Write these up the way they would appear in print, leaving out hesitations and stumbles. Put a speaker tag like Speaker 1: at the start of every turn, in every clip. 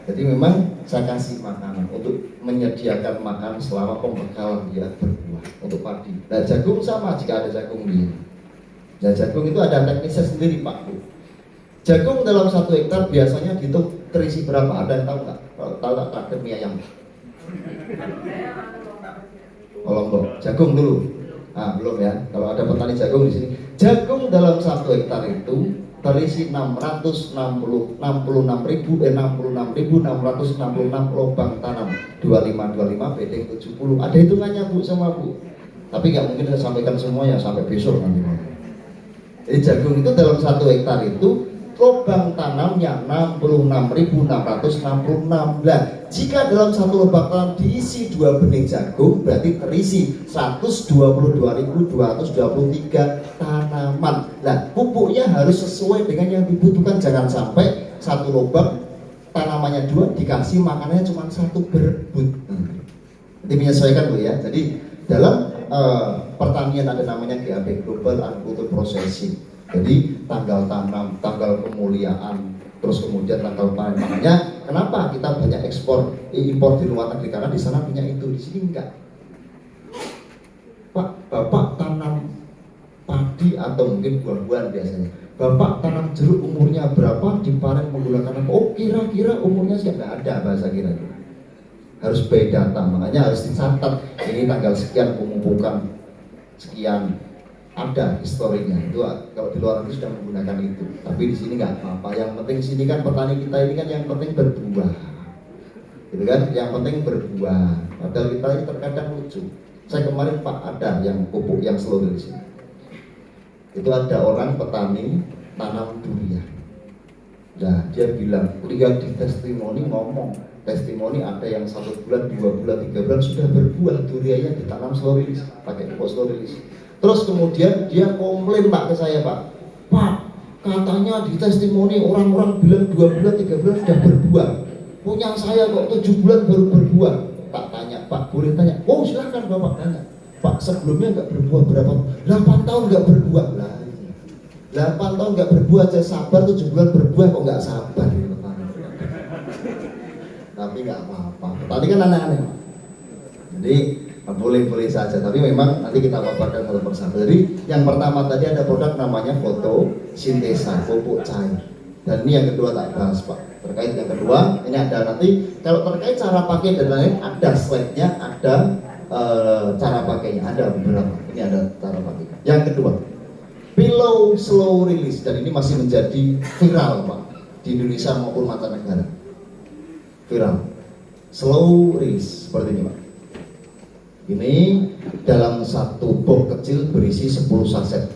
Speaker 1: Jadi memang saya kasih makanan untuk menyediakan makan selama pembekalan dia berbuah untuk padi. Nah jagung sama jika ada jagung dia. Nah jagung itu ada teknisnya sendiri Pak Bu. Jagung dalam 1 hektar biasanya dihitung terisi berapa? Ada yang tahu nggak? Kalau tahu nggak traktir mie ayam? Lombok. Jagung dulu. Nah, belum ya. Kalau ada petani jagung di sini, jagung dalam 1 hektar itu terisi 66.666 lubang tanam 25 bedeng 70. Ada hitungannya Bu sama Bu. Tapi nggak mungkin saya sampaikan semuanya sampai besok nanti. Jadi jagung itu dalam 1 hektar itu lubang tanamnya 66.666. Nah, jika dalam 1 lubang tanam diisi 2 benih jagung, berarti terisi 122.223 tanaman. Nah, pupuknya harus sesuai dengan yang dibutuhkan. Jangan sampai 1 lubang tanamannya 2 dikasih makanannya cuma 1 berebut. Jadi menyesuaikan Bu ya. Jadi dalam pertanian ada namanya GAP, Global Agriculture Processing. Jadi tanggal tanam, tanggal kemuliaan, terus kemudian tanggal panen. Makanya kenapa kita banyak impor di luar negeri, karena di sana punya itu, di sini enggak. Pak, Bapak tanam padi atau mungkin buah-buahan biasanya. Bapak tanam jeruk umurnya berapa, dipanen menggunakan apa? Oh kira-kira umurnya sih enggak ada bahasa kira-kira. Harus by data, makanya harus dicatat. Ini tanggal sekian pemupukan sekian. Ada historinya itu. Kalau di luar negeri sudah menggunakan itu, tapi di sini nggak apa-apa. Yang penting sini kan petani kita ini kan yang penting berbuah, gitu kan? Yang penting berbuah. Padahal kita ini terkadang lucu. Saya kemarin Pak ada yang pupuk yang slow di sini. Itu ada orang petani tanam durian. Nah dia bilang, lihat di testimoni ngomong, testimoni ada yang 1 bulan, 2 bulan, 3 bulan sudah berbuah duriannya ditanam slow release, pakai pupuk slow release. Terus kemudian dia komplain Pak ke saya, Pak, katanya di testimoni orang-orang bilang 2 bulan, 3 bulan sudah berbuah. Punya saya kok 7 bulan baru berbuah. Tak tanya, Pak, boleh tanya? Oh silahkan Bapak tanya. Pak, sebelumnya nggak berbuah berapa? 8 tahun nggak berbuah. Lah, 8 tahun nggak berbuah aja sabar, 7 bulan berbuah kok nggak sabar. Tapi nggak apa-apa. Tadi kan aneh-aneh. Jadi boleh-boleh saja, tapi memang nanti kita paparkan satu persatu. Jadi yang pertama tadi ada produk namanya fotosintesa, pupuk cair. Dan ini yang kedua tak bahas Pak. Terkait yang kedua, ini ada nanti kalau terkait cara pakai dan lain ada slide-nya, ada cara pakainya, ada beberapa. Ini ada cara pakai. Yang kedua, pillow slow release, dan ini masih menjadi viral Pak di Indonesia maupun mancanegara. Viral, slow release seperti ini Pak. Ini dalam 1 box kecil berisi 10 saset.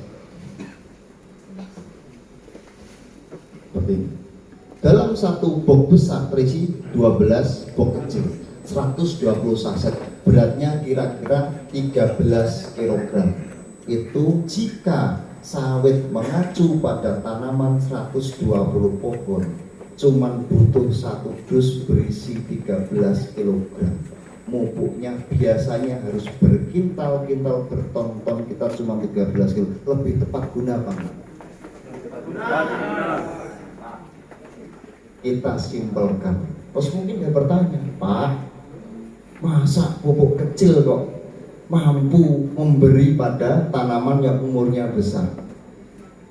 Speaker 1: Seperti ini. Dalam 1 box besar berisi 12 box kecil, 120 saset. Beratnya kira-kira 13 kg. Itu jika sawit mengacu pada tanaman 120 pohon, cuman butuh 1 dus berisi 13 kg. Mupuknya biasanya harus berkintal-kintal, berton-ton, kita cuma 13 kg. Lebih tepat guna apa? Kita simpelkan. Terus mungkin dia bertanya, Pak, masa pupuk kecil kok mampu memberi pada tanaman yang umurnya besar?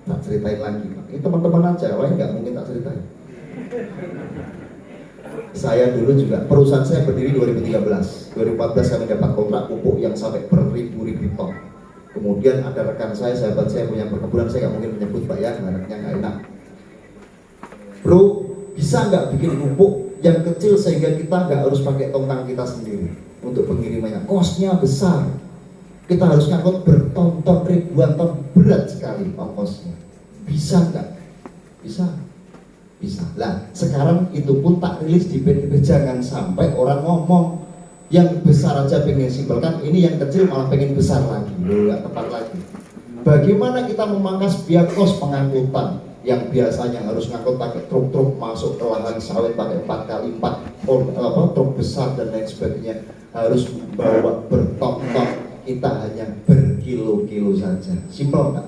Speaker 1: Tak ceritain lagi Pak. Ini teman-teman aja, lain nggak mungkin tak ceritain. Saya dulu juga, perusahaan saya berdiri 2013. 2014 kami dapat kontrak pupuk yang sampai beribu-ribu ton. Kemudian ada rekan saya, sahabat saya punya perkebunan, saya nggak mungkin menyebut Pak ya, mereknya nggak enak. Bro, bisa nggak bikin pupuk yang kecil sehingga kita nggak harus pakai tongkang kita sendiri untuk pengirimannya? Kosnya besar. Kita harus ngangkut berton-ton, ribuan ton, berat sekali ongkosnya. Bisa nggak? Bisa. Bisa. Lah, sekarang itu pun tak rilis di PDB. Jangan sampai orang ngomong yang besar aja pengen simpelkan, ini yang kecil malah pengen besar lagi. Loh, nggak tepat lagi. Bagaimana kita memangkas biaya kos pengangkutan yang biasanya harus ngangkut pakai truk-truk masuk ke lahan sawit pakai 4x4 truk besar dan lain sebagainya, harus membawa berton-ton, kita hanya berkilo-kilo saja. Simpel nggak?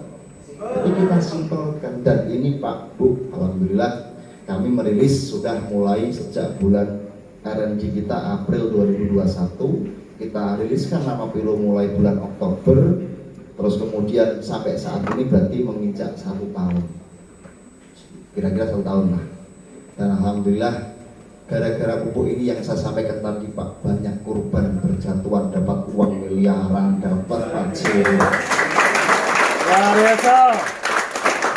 Speaker 1: Jadi kita simpelkan. Dan ini Pak Bu, alhamdulillah kami merilis sudah mulai sejak bulan R&D kita April 2021, kita riliskan nama Pilo mulai bulan Oktober, terus kemudian sampai saat ini berarti menginjak 1 tahun, kira-kira 1 tahun lah. Dan alhamdulillah gara-gara pupuk ini yang saya sampaikan tadi Pak, banyak korban berjatuhan, dapat uang miliaran, dapat pajak.
Speaker 2: Luar biasa.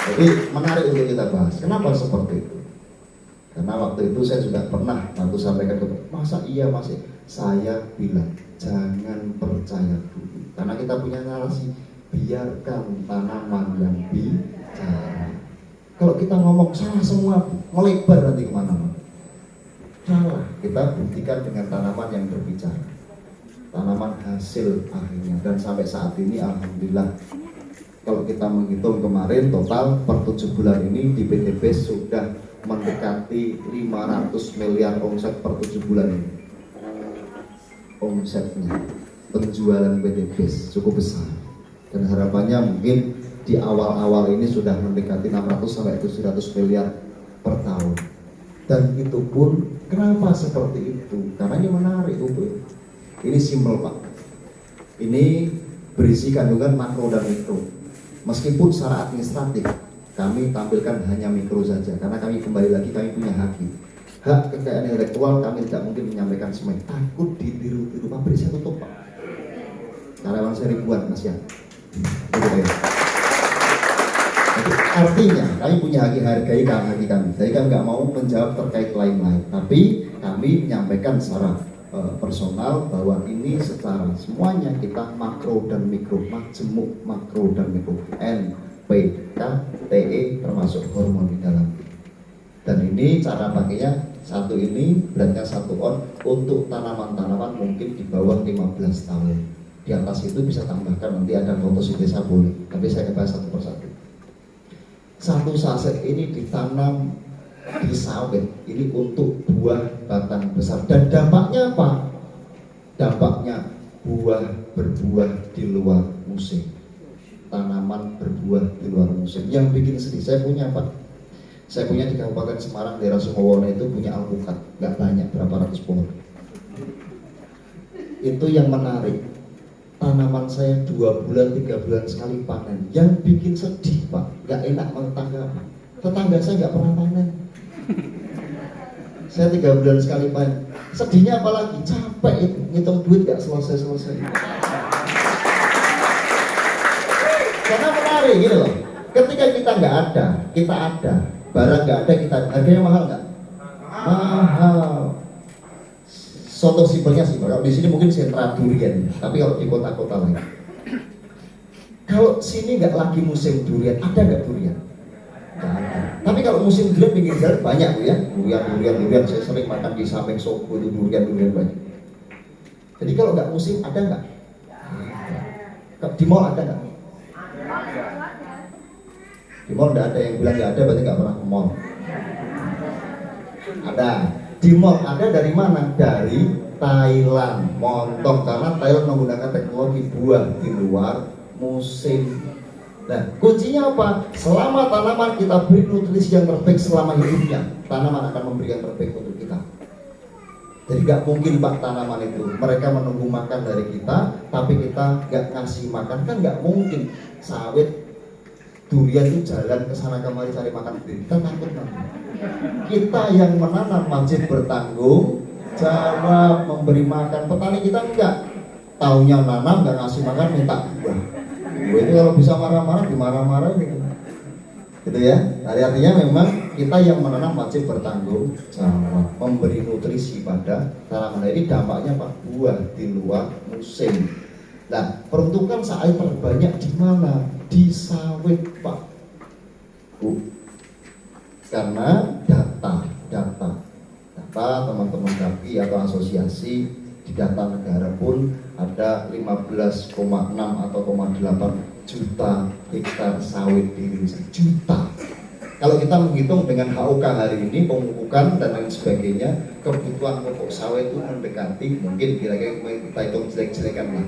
Speaker 1: Jadi menarik untuk kita bahas. Kenapa seperti itu? Karena waktu itu saya juga pernah waktu sampaikan ke masa iya masih saya bilang jangan percaya dulu. Karena kita punya narasi biarkan tanaman yang bicara. Kalau kita ngomong salah semua, melebar nanti kemana-mana. Salah, kita buktikan dengan tanaman yang berbicara, tanaman hasil akhirnya. Dan sampai saat ini alhamdulillah, kalau kita menghitung kemarin total per 7 bulan ini di PTB sudah mendekati 500 miliar omset per 7 bulan ini. Omsetnya, penjualan PTB cukup besar. Dan harapannya mungkin di awal-awal ini sudah mendekati 600 sampai 700 miliar per tahun. Dan itu pun kenapa seperti itu? Karena ini menarik Bu. Ini simpel Pak. Ini berisi kandungan makro dan mikro. Meskipun secara administratif kami tampilkan hanya mikro saja, karena kami kembali lagi kami punya hak kekayaan intelektual, kami tidak mungkin menyampaikan semuanya. Takut ditiru-tiru, pabrik saya tutup Pak. Karyawan saya ribuan Mas ya. Jadi artinya kami punya hak hargai hak kami. Jadi kami nggak mau menjawab terkait lain-lain, tapi kami menyampaikan secara personal bahwa ini secara semuanya kita makro dan mikro, majemuk makro dan mikro, N, P, K, T, E termasuk hormon di dalam. Dan ini cara pakainya satu ini beratnya 1 on untuk tanaman-tanaman mungkin di bawah 15 tahun. Di atas itu bisa tambahkan nanti ada fotosintesa boleh, tapi saya bahas satu persatu. Satu saset ini ditanam di sawit ini untuk buah batang besar, dan dampaknya apa? Dampaknya buah berbuah di luar musim, tanaman berbuah di luar musim. Yang bikin sedih, saya punya Pak, saya punya di Kabupaten Semarang daerah Sumowono itu punya alpukat, nggak banyak, berapa ratus pohon. Itu yang menarik, tanaman saya 2 bulan 3 bulan sekali panen. Yang bikin sedih Pak, nggak enak tetangga saya nggak pernah panen. Saya 3 bulan sekali panen. Sedihnya apalagi capek itu, ngitung duit nggak selesai. Karena menarik gitu loh. Ketika kita nggak ada, kita ada. Barang nggak ada, kita harganya mahal nggak? Mahal. Contoh simpelnya sih, kalau di sini mungkin sentra durian, tapi kalau di kota-kota lain, kalau sini nggak lagi musim durian, ada nggak durian? Nggak ada. Tapi kalau musim durian pinggir jalan banyak Bu ya, durian. Saya sering makan di samping Sogo itu durian banyak. Jadi kalau nggak musim ada nggak? Di mall ada nggak? Di mall nggak ada, yang bilang nggak ada berarti nggak pernah ke mall. Ada. Di mall ada dari mana? Dari Thailand, montok, karena Thailand menggunakan teknologi buah di luar musim. Nah, kuncinya apa? Selama tanaman kita beri nutrisi yang terbaik selama hidupnya, tanaman akan memberi yang terbaik untuk kita. Jadi nggak mungkin Pak tanaman itu mereka menunggu makan dari kita, tapi kita nggak ngasih makan, kan nggak mungkin. Sawit durian itu jalan ke sana kemari cari makan sendiri, kita takut nanti. Kita yang menanam wajib bertanggung jawab, memberi makan. Petani kita enggak, taunya nanam nggak ngasih makan, minta buah. Buah itu kalau bisa marah-marah dimarah-marah gitu ya. Artinya memang kita yang menanam wajib bertanggung jawab, memberi nutrisi pada tanaman. Ini dampaknya Pak, buah di luar musim. Nah, peruntukan saat terbanyak di mana? Di sawit Pak Bu. Karena data teman-teman KAPI atau asosiasi di data negara pun ada 15,6 atau 8 juta hektar sawit di Indonesia. Juta. Kalau kita menghitung dengan HOK hari ini, pemupukan dan lain sebagainya, kebutuhan pupuk sawit itu mendekati, mungkin kira-kira kita hitung jelek-jelekan lah,